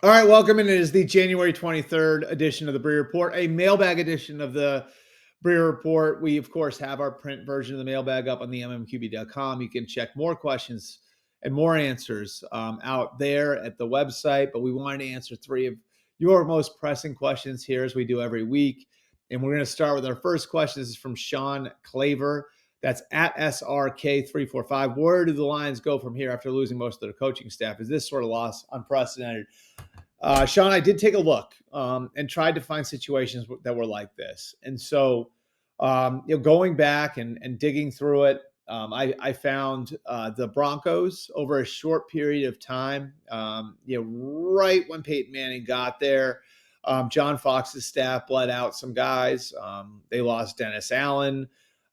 All right, welcome. And it is the January 23rd edition of the Breer Report, a mailbag edition of the Breer Report. We, of course, have our print version of the mailbag up on the mmqb.com. You can check more questions and more answers out there at the website. But we wanted to answer three of your most pressing questions here, as we do every week. And we're going to start with our first question. This is from Sean Claver. That's at SRK345. Where do the Lions go from here after losing most of their coaching staff? Is this sort of loss unprecedented? Sean, I did take a look and tried to find situations that were like this. And so, going back and digging through it, I found the Broncos over a short period of time, right when Peyton Manning got there. John Fox's staff bled out some guys. They lost Dennis Allen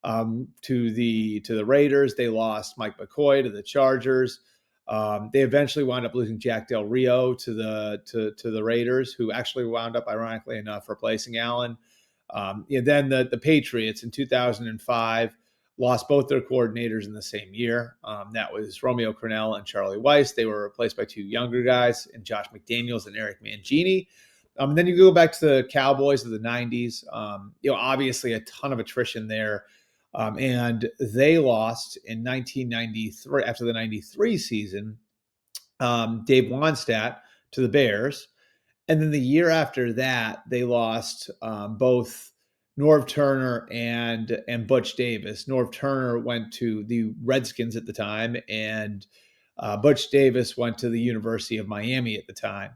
to the Raiders. They lost Mike McCoy to the Chargers. They eventually wound up losing Jack Del Rio to the Raiders, who actually wound up, ironically enough, replacing Allen. Then the Patriots in 2005 lost both their coordinators in the same year. That was Romeo Crennel and Charlie Weiss. They were replaced by two younger guys, and Josh McDaniels and Eric Mangini. Then you go back to the Cowboys of the 90s. Obviously a ton of attrition there. And they lost in 1993, after the 93 season, Dave Wannstedt to the Bears. And then the year after that, they lost both Norv Turner and Butch Davis. Norv Turner went to the Redskins at the time, and Butch Davis went to the University of Miami at the time.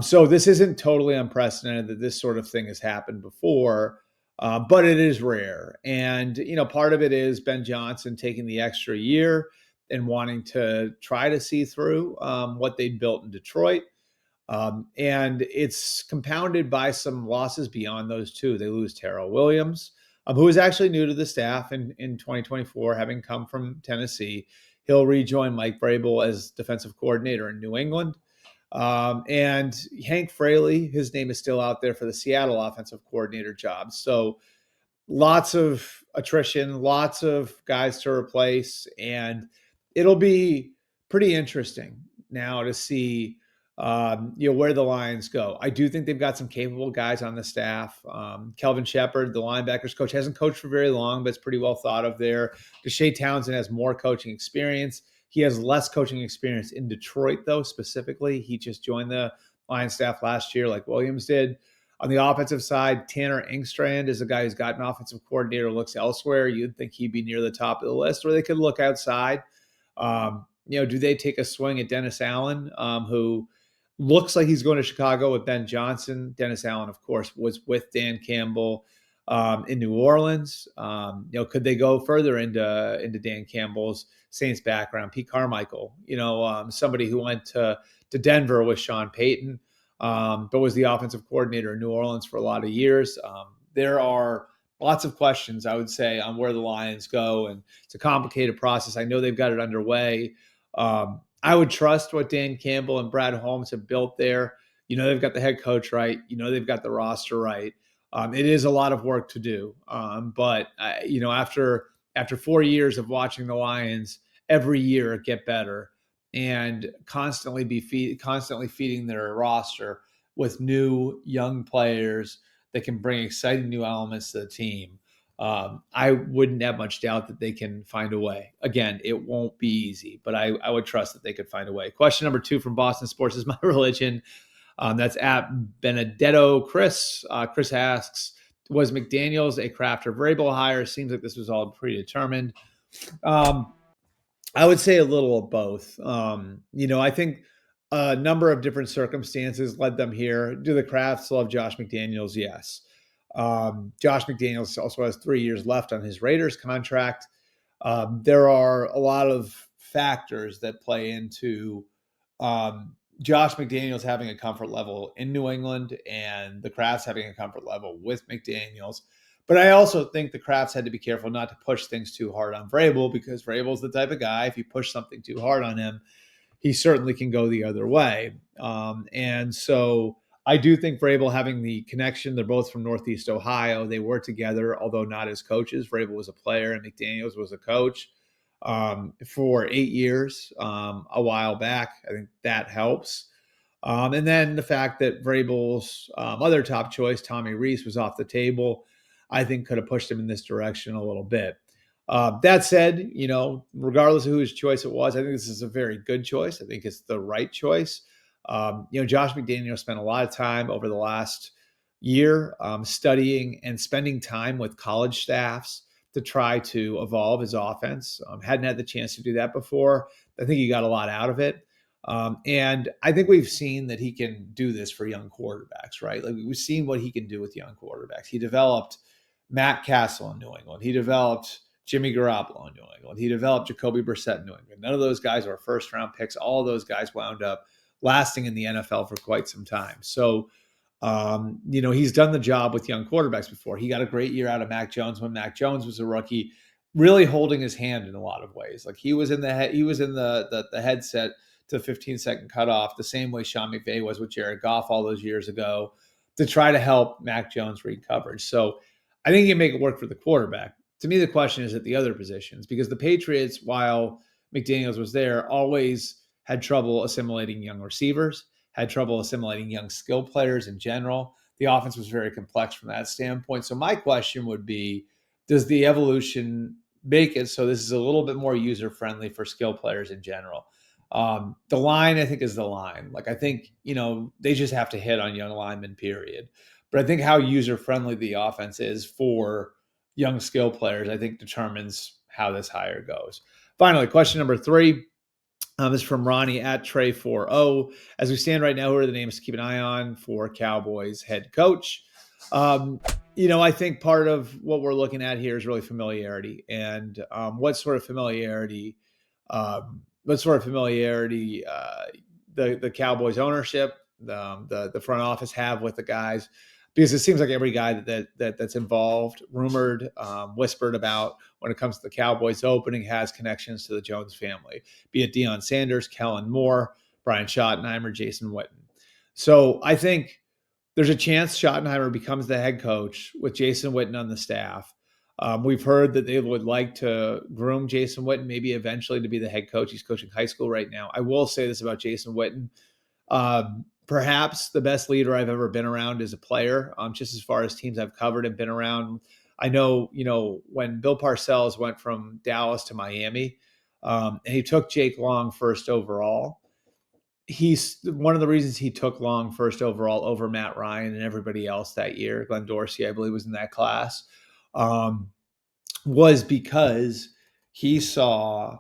So this isn't totally unprecedented that this sort of thing has happened before. But it is rare. And, part of it is Ben Johnson taking the extra year and wanting to try to see through what they'd built in Detroit. And it's compounded by some losses beyond those two. They lose Terrell Williams, who is actually new to the staff in 2024, having come from Tennessee. He'll rejoin Mike Vrabel as defensive coordinator in New England. And Hank Fraley, his name is still out there for the Seattle offensive coordinator job. So lots of attrition, lots of guys to replace, and it'll be pretty interesting now to see where the Lions go. I do think they've got some capable guys on the staff. Kelvin Shepard, the linebackers coach, hasn't coached for very long, but it's pretty well thought of there. Deshae Townsend has more coaching experience. He has less coaching experience in Detroit, though, specifically. He just joined the Lions staff last year like Williams did. On the offensive side, Tanner Engstrand is a guy who's got an offensive coordinator, looks elsewhere. You'd think he'd be near the top of the list, or they could look outside. Do they take a swing at Dennis Allen, who looks like he's going to Chicago with Ben Johnson? Dennis Allen, of course, was with Dan Campbell in New Orleans. Could they go further into Dan Campbell's Saints background? Pete Carmichael, somebody who went to Denver with Sean Payton, but was the offensive coordinator in New Orleans for a lot of years. There are lots of questions, I would say, on where the Lions go, and it's a complicated process. I know they've got it underway. I would trust what Dan Campbell and Brad Holmes have built there. They've got the head coach right. They've got the roster right. It is a lot of work to do. But after 4 years of watching the Lions every year get better and constantly feeding their roster with new young players that can bring exciting new elements to the team, I wouldn't have much doubt that they can find a way. Again, it won't be easy, but I would trust that they could find a way. Question number 2 from Boston Sports is my religion. That's at Benedetto Chris. Chris asks, was McDaniels a Kraft or Vrabel hire? Seems like this was all predetermined. I would say a little of both. I think a number of different circumstances led them here. Do the Krafts love Josh McDaniels? Yes. Josh McDaniels also has 3 years left on his Raiders contract. There are a lot of factors that play into Josh McDaniels having a comfort level in New England and the Krafts having a comfort level with McDaniels. But I also think the Krafts had to be careful not to push things too hard on Vrabel, because Vrabel's the type of guy, if you push something too hard on him, he certainly can go the other way. And so I do think Vrabel having the connection, they're both from Northeast Ohio. They were together, although not as coaches. Vrabel was a player and McDaniels was a coach for 8 years a while back. I think that helps. And then the fact that Vrabel's other top choice, Tommy Rees, was off the table, I think could have pushed him in this direction a little bit. That said, regardless of whose choice it was, I think this is a very good choice. I think it's the right choice. Josh McDaniels spent a lot of time over the last year studying and spending time with college staffs to try to evolve his offense. Hadn't had the chance to do that before. I think he got a lot out of it. And I think we've seen that he can do this for young quarterbacks, right? Like we've seen what he can do with young quarterbacks. He developed Matt Castle in New England. He developed Jimmy Garoppolo in New England. He developed Jacoby Brissett in New England. None of those guys were first round picks. All of those guys wound up lasting in the NFL for quite some time. So, he's done the job with young quarterbacks before. He got a great year out of Mac Jones when Mac Jones was a rookie, really holding his hand in a lot of ways. Like he was in the headset to 15-second cutoff, the same way Sean McVay was with Jared Goff all those years ago, to try to help Mac Jones read coverage. So I think he can make it work for the quarterback. To me, the question is at the other positions, because the Patriots, while McDaniels was there, always had trouble assimilating young receivers, had trouble assimilating young skill players in general. The offense was very complex from that standpoint. So my question would be, does the evolution make it so this is a little bit more user-friendly for skill players in general? The line, I think, is the line. Like, I think, they just have to hit on young linemen, period. But I think how user-friendly the offense is for young skill players, I think, determines how this hire goes. Finally, question number 3. This is from Ronnie at Trey40. As we stand right now, who are the names to keep an eye on for Cowboys head coach? I think part of what we're looking at here is really familiarity, and what sort of familiarity the Cowboys ownership, the front office have with the guys, because it seems like every guy that's involved, rumored, whispered about when it comes to the Cowboys opening has connections to the Jones family, be it Deion Sanders, Kellen Moore, Brian Schottenheimer, Jason Witten. So I think there's a chance Schottenheimer becomes the head coach with Jason Witten on the staff. We've heard that they would like to groom Jason Witten, maybe eventually to be the head coach. He's coaching high school right now. I will say this about Jason Witten. Perhaps the best leader I've ever been around as a player, just as far as teams I've covered and been around. I know, when Bill Parcells went from Dallas to Miami, and he took Jake Long first overall, he's one of the reasons he took Long first overall over Matt Ryan and everybody else that year. Glenn Dorsey, I believe, was in that class, was because he saw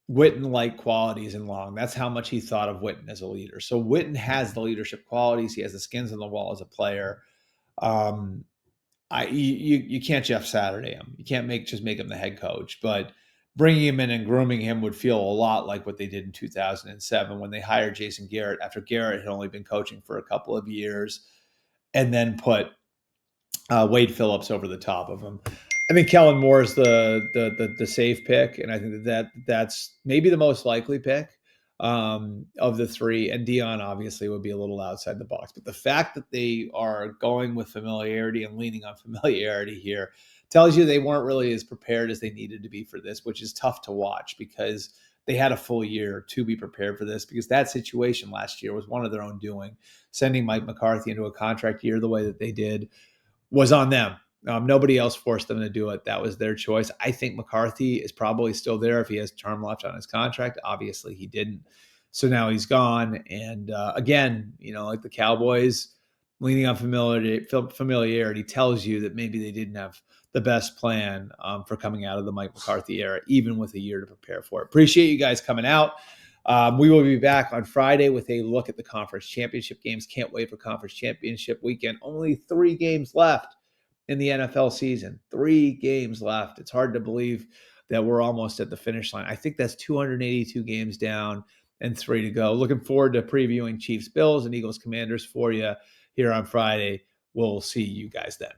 Witten-like qualities in Long. That's how much he thought of Witten as a leader. So Witten has the leadership qualities. He has the skins on the wall as a player. You can't Jeff Saturday him. You can't make him the head coach, but bringing him in and grooming him would feel a lot like what they did in 2007 when they hired Jason Garrett after Garrett had only been coaching for a couple of years, and then put Wade Phillips over the top of him. I think Kellen Moore is the safe pick, and I think that's maybe the most likely pick of the 3. And Deion obviously would be a little outside the box. But the fact that they are going with familiarity and leaning on familiarity here tells you they weren't really as prepared as they needed to be for this, which is tough to watch because they had a full year to be prepared for this, because that situation last year was one of their own doing. Sending Mike McCarthy into a contract year the way that they did was on them. Nobody else forced them to do it. That was their choice. I think McCarthy is probably still there if he has term left on his contract. Obviously, he didn't. So now he's gone. And again, like the Cowboys, leaning on familiarity tells you that maybe they didn't have the best plan for coming out of the Mike McCarthy era, even with a year to prepare for it. Appreciate you guys coming out. We will be back on Friday with a look at the conference championship games. Can't wait for conference championship weekend. Only 3 games left in the NFL season. 3 games left. It's hard to believe that we're almost at the finish line. I think that's 282 games down and 3 to go. Looking forward to previewing Chiefs Bills and Eagles Commanders for you here on Friday. We'll see you guys then.